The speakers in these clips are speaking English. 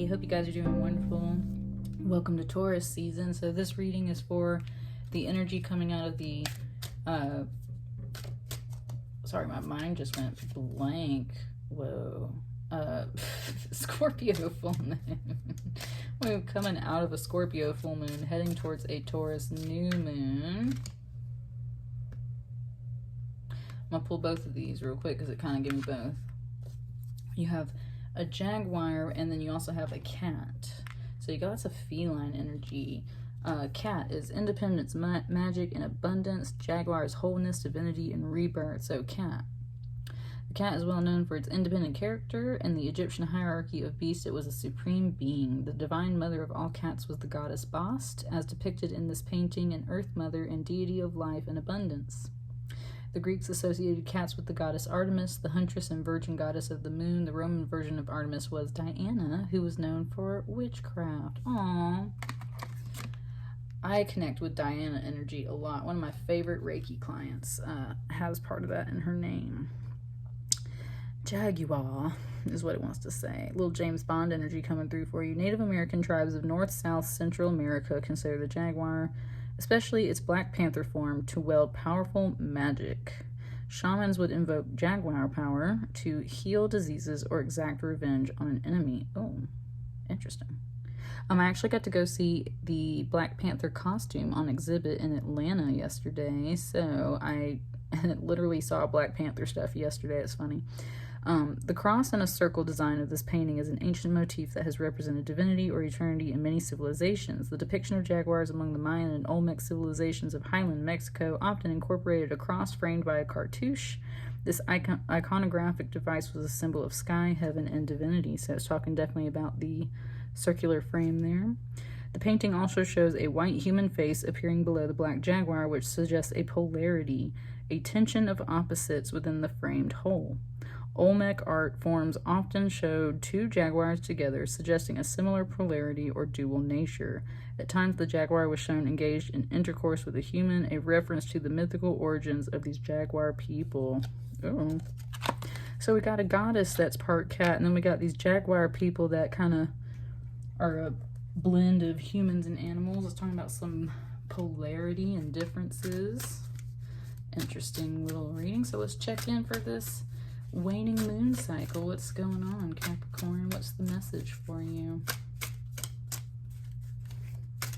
Hey, hope you guys are doing wonderful. Welcome to Taurus season. So this reading is for the energy coming out of the sorry, my mind just went blank. Whoa. Scorpio full moon. We're coming out of a Scorpio full moon, heading towards a Taurus new moon. I'm gonna pull both of these real quick because it kind of gives me both. You have a jaguar, and then you also have a cat. So you got lots of feline energy. Cat is independence, magic, and abundance. Jaguar is wholeness, divinity, and rebirth. So cat. The cat is well known for its independent character. In the Egyptian hierarchy of beasts, it was a supreme being. The divine mother of all cats was the goddess Bast, as depicted in this painting, an earth mother and deity of life and abundance. The Greeks associated cats with the goddess Artemis, the huntress and virgin goddess of the moon. The Roman version of Artemis was Diana, who was known for witchcraft. Aww. I connect with Diana energy a lot. One of my favorite Reiki clients has part of that in her name. Jaguar is what it wants to say. Little James Bond energy coming through for you. Native American tribes of North, South, Central America consider the jaguar, especially its Black Panther form, to wield powerful magic. Shamans would invoke jaguar power to heal diseases or exact revenge on an enemy. Oh, interesting. I actually got to go see the Black Panther costume on exhibit in Atlanta yesterday, so I literally saw Black Panther stuff yesterday. It's funny. The cross and a circle design of this painting is an ancient motif that has represented divinity or eternity in many civilizations. The depiction of jaguars among the Mayan and Olmec civilizations of Highland Mexico often incorporated a cross framed by a cartouche. This iconographic device was a symbol of sky, heaven, and divinity, so it's talking definitely about the circular frame there. The painting also shows a white human face appearing below the black jaguar, which suggests a polarity, a tension of opposites within the framed whole. Olmec art forms often showed two jaguars together, suggesting a similar polarity or dual nature. At times, the jaguar was shown engaged in intercourse with a human, a reference to the mythical origins of these jaguar people. Oh. So we got a goddess that's part cat, and then we got these jaguar people that kind of are a blend of humans and animals. It's talking about some polarity and differences. Interesting little reading. So let's check in for this waning moon cycle. What's going on, Capricorn? What's the message for you?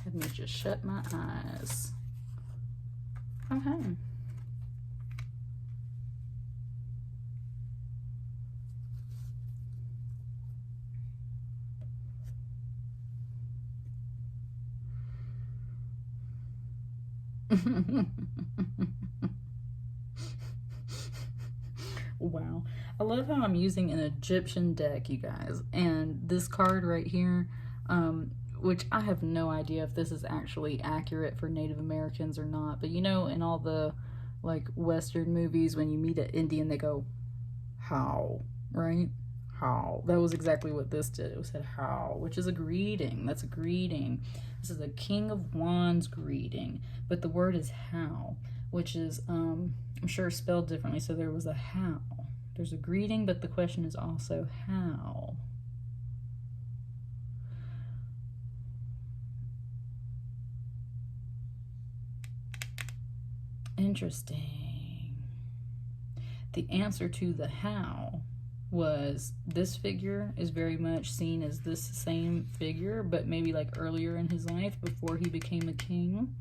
Let me just shut my eyes. Okay. Wow. I love how I'm using an Egyptian deck, you guys. And this card right here, which I have no idea if this is actually accurate for Native Americans or not. But you know, in all the like Western movies, when you meet an Indian, they go, how, right? How. That was exactly what this did. It said how, which is a greeting. That's a greeting. This is a King of Wands greeting, but the word is how, which is, I'm sure spelled differently. So there was a how. There's a greeting, but the question is also how. Interesting. The answer to the how was this figure is very much seen as this same figure, but maybe like earlier in his life before he became a king.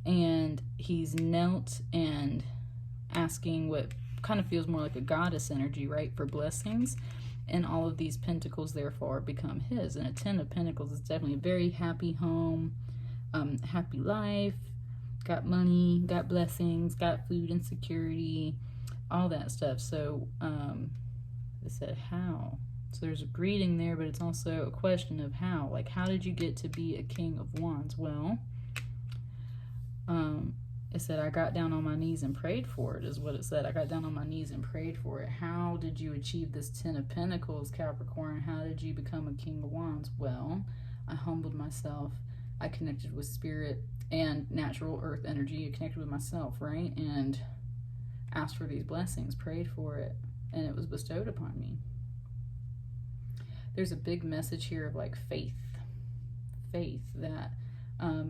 And he's knelt and asking what kind of feels more like a goddess energy, right, for blessings. And all of these pentacles therefore become his. And a 10 of Pentacles is definitely a very happy home, happy life, got money, got blessings, got food and security, all that stuff. So it said how. So there's a greeting there, but it's also a question of how. Like, how did you get to be a King of Wands? Well, it said, I got down on my knees and prayed for it, is what it said. I got down on my knees and prayed for it. How did you achieve this 10 of Pentacles, Capricorn? How did you become a King of Wands? Well, I humbled myself. I connected with spirit and natural earth energy. I connected with myself, right? And asked for these blessings, prayed for it, and it was bestowed upon me. there's a big message here of like faith that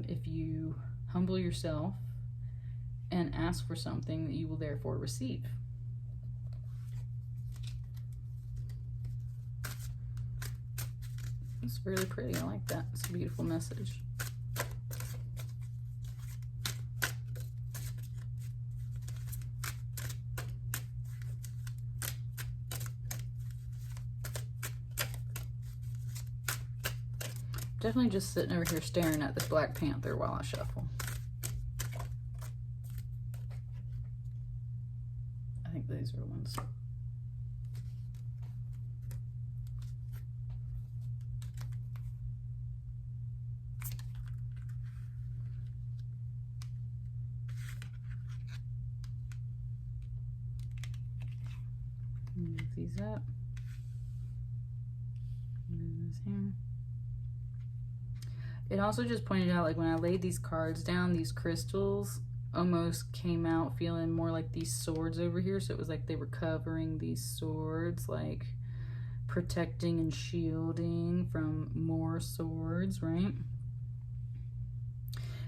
if you humble yourself and ask for something, that you will therefore receive. It's really pretty. I like that. It's a beautiful message. Definitely just sitting over here staring at this Black Panther while I shuffle. I think these are the ones. Move these up. Move this here. It also just pointed out, like when I laid these cards down, these crystals almost came out feeling more like these swords over here. So it was like they were covering these swords, like protecting and shielding from more swords, right?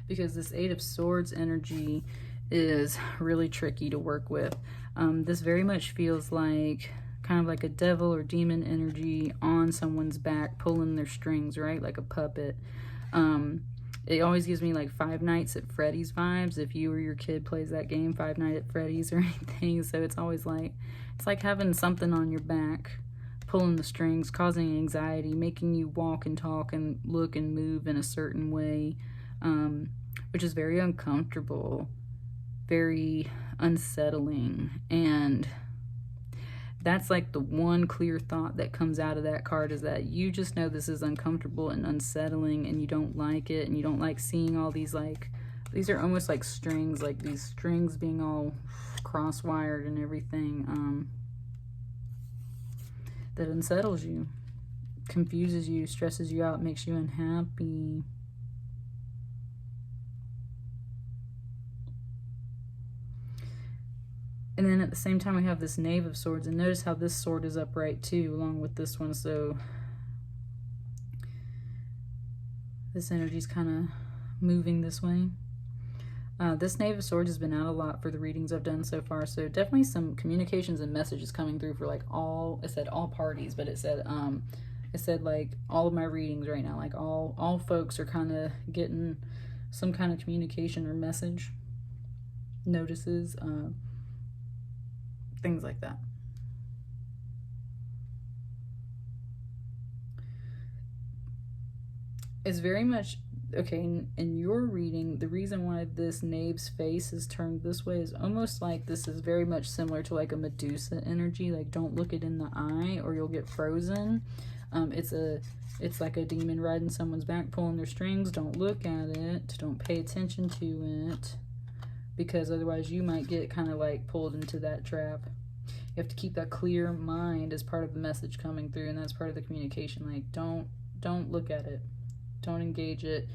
Because this Eight of Swords energy is really tricky to work with. This very much feels like kind of like a devil or demon energy on someone's back, pulling their strings, right? Like a puppet. It always gives me like Five Nights at Freddy's vibes, if you or your kid plays that game, Five Nights at Freddy's or anything. So it's always like, it's like having something on your back, pulling the strings, causing anxiety, making you walk and talk and look and move in a certain way, which is very uncomfortable, very unsettling. And that's like the one clear thought that comes out of that card, is that you just know this is uncomfortable and unsettling, and you don't like it, and you don't like seeing all these, like, these are almost like strings, like these strings being all cross-wired and everything, that unsettles you, confuses you, stresses you out, makes you unhappy. And then at the same time, we have this Knave of Swords. And notice how this sword is upright too, along with this one. So this energy is kind of moving this way. This Knave of Swords has been out a lot for the readings I've done so far. So definitely some communications and messages coming through for like all, it said all parties, but it said like all of my readings right now. Like all folks are kind of getting some kind of communication or message, notices, things like that. It's very much, okay, in your reading, the reason why this Knave's face is turned this way is almost like this is very much similar to like a Medusa energy, like don't look it in the eye or you'll get frozen. It's like a demon riding someone's back, pulling their strings. Don't look at it, don't pay attention to it, because otherwise you might get kind of like pulled into that trap. You have to keep that clear mind as part of the message coming through, and that's part of the communication. Like don't look at it, don't engage it.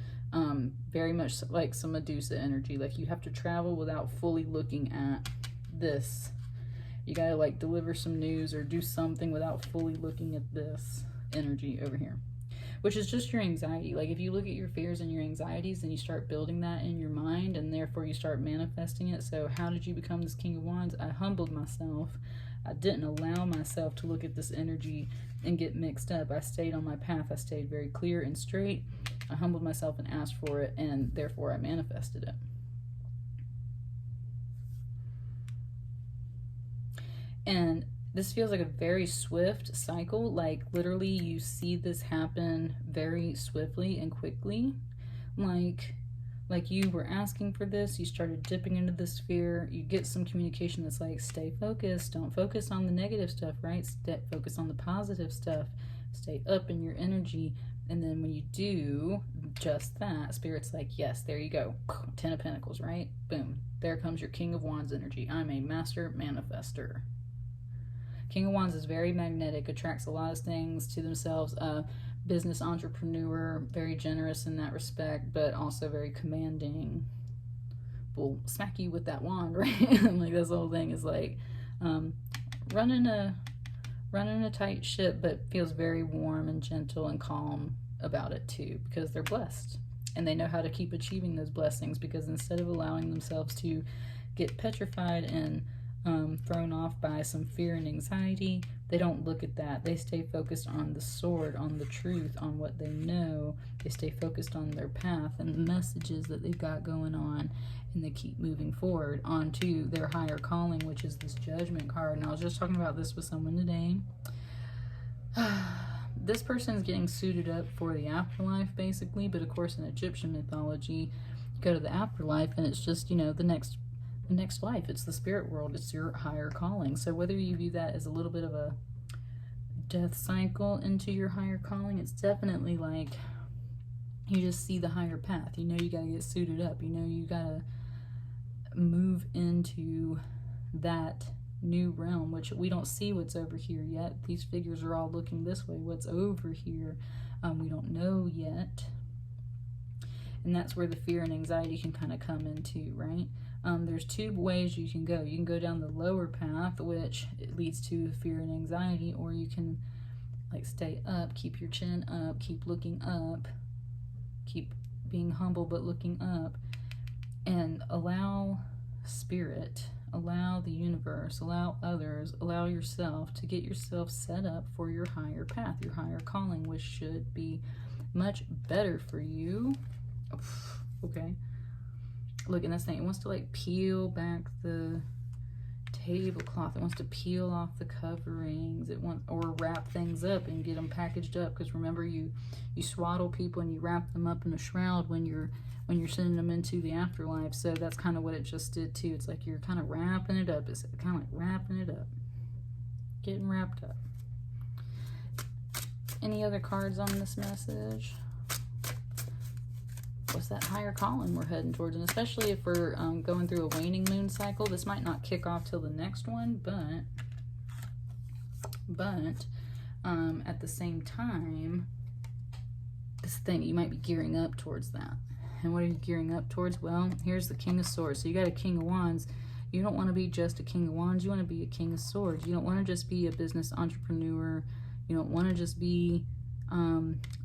Very much like some Medusa energy, like you have to travel without fully looking at this. You gotta like deliver some news or do something without fully looking at this energy over here, which is just your anxiety. Like if you look at your fears and your anxieties and you start building that in your mind, and therefore you start manifesting it. So how did you become this King of Wands? I humbled myself. I didn't allow myself to look at this energy and get mixed up. I stayed on my path. I stayed very clear and straight. I humbled myself and asked for it, and therefore I manifested it. And this feels like a very swift cycle. Like literally you see this happen very swiftly and quickly. Like you were asking for this, you started dipping into this fear, you get some communication that's like, stay focused, don't focus on the negative stuff, right? Focus on the positive stuff, stay up in your energy. And then when you do just that, Spirit's like, yes, there you go. 10 of Pentacles, right? Boom. There comes your King of Wands energy. I'm a master manifester. King of Wands is very magnetic, attracts a lot of things to themselves. Business entrepreneur, very generous in that respect, but also very commanding. Will smack you with that wand, right? Like that's the whole thing, is like running a running a tight ship, but feels very warm and gentle and calm about it too, because they're blessed. And they know how to keep achieving those blessings, because instead of allowing themselves to get petrified and thrown off by some fear and anxiety, they don't look at that. They stay focused on the sword, on the truth, on what they know. They stay focused on their path and the messages that they've got going on, and they keep moving forward onto their higher calling, which is this Judgment card. And I was just talking about this with someone today. This person is getting suited up for the afterlife, basically, but of course in Egyptian mythology, you go to the afterlife and it's just, you know, the next life. It's the spirit world. It's your higher calling. So whether you view that as a little bit of a death cycle into your higher calling, it's definitely like you just see the higher path. You know you got to get suited up. You know you got to move into that new realm, which we don't see what's over here yet. These figures are all looking this way. What's over here, we don't know yet. And that's where the fear and anxiety can kind of come into, right? There's two ways you can go. You can go down the lower path, which leads to fear and anxiety, or you can like stay up, keep your chin up, keep looking up, keep being humble but looking up, and allow spirit, allow the universe, allow others, allow yourself to get yourself set up for your higher path, your higher calling, which should be much better for you. Okay. Look, and this thing, it wants to like peel back the tablecloth. It wants to peel off the coverings. It wants, or wrap things up and get them packaged up. Because remember, you swaddle people and you wrap them up in a shroud when you're sending them into the afterlife. So that's kind of what it just did too. It's like you're kind of wrapping it up. It's kind of like wrapping it up, getting wrapped up. Any other cards on this message? What's that higher calling we're heading towards? And especially if we're going through a waning moon cycle, this might not kick off till the next one, but at the same time, this thing, you might be gearing up towards that. And what are you gearing up towards? Well, here's the King of Swords. So you got a King of Wands. You don't want to be just a King of Wands. You want to be a King of Swords. You don't want to just be a business entrepreneur. You don't want to just be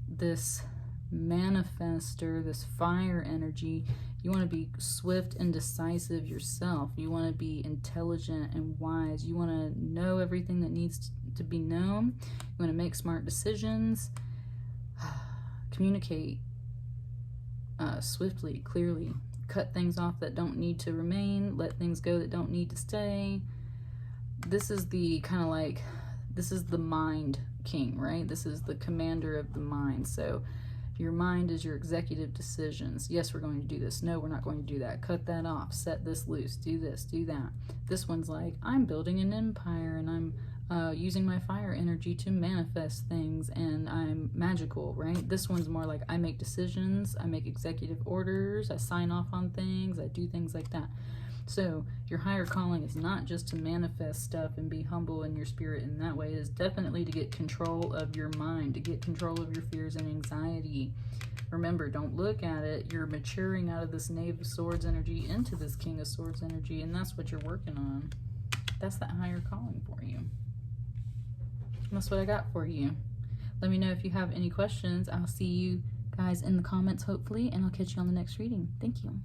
this manifester, this fire energy. You want to be swift and decisive yourself. You want to be intelligent and wise. You want to know everything that needs to be known. You want to make smart decisions, communicate swiftly, clearly, cut things off that don't need to remain, let things go that don't need to stay. This is the kind of like, this is the mind king, right? This is the commander of the mind. So your mind is your executive decisions. Yes, we're going to do this. No, we're not going to do that. Cut that off. Set this loose. Do this. Do that. This one's like, I'm building an empire and I'm using my fire energy to manifest things and I'm magical, right? This one's more like I make decisions. I make executive orders. I sign off on things. I do things like that. So your higher calling is not just to manifest stuff and be humble in your spirit in that way. It is definitely to get control of your mind, to get control of your fears and anxiety. Remember, don't look at it. You're maturing out of this Knave of Swords energy into this King of Swords energy, and that's what you're working on. That's that higher calling for you. And that's what I got for you. Let me know if you have any questions. I'll see you guys in the comments, hopefully, and I'll catch you on the next reading. Thank you.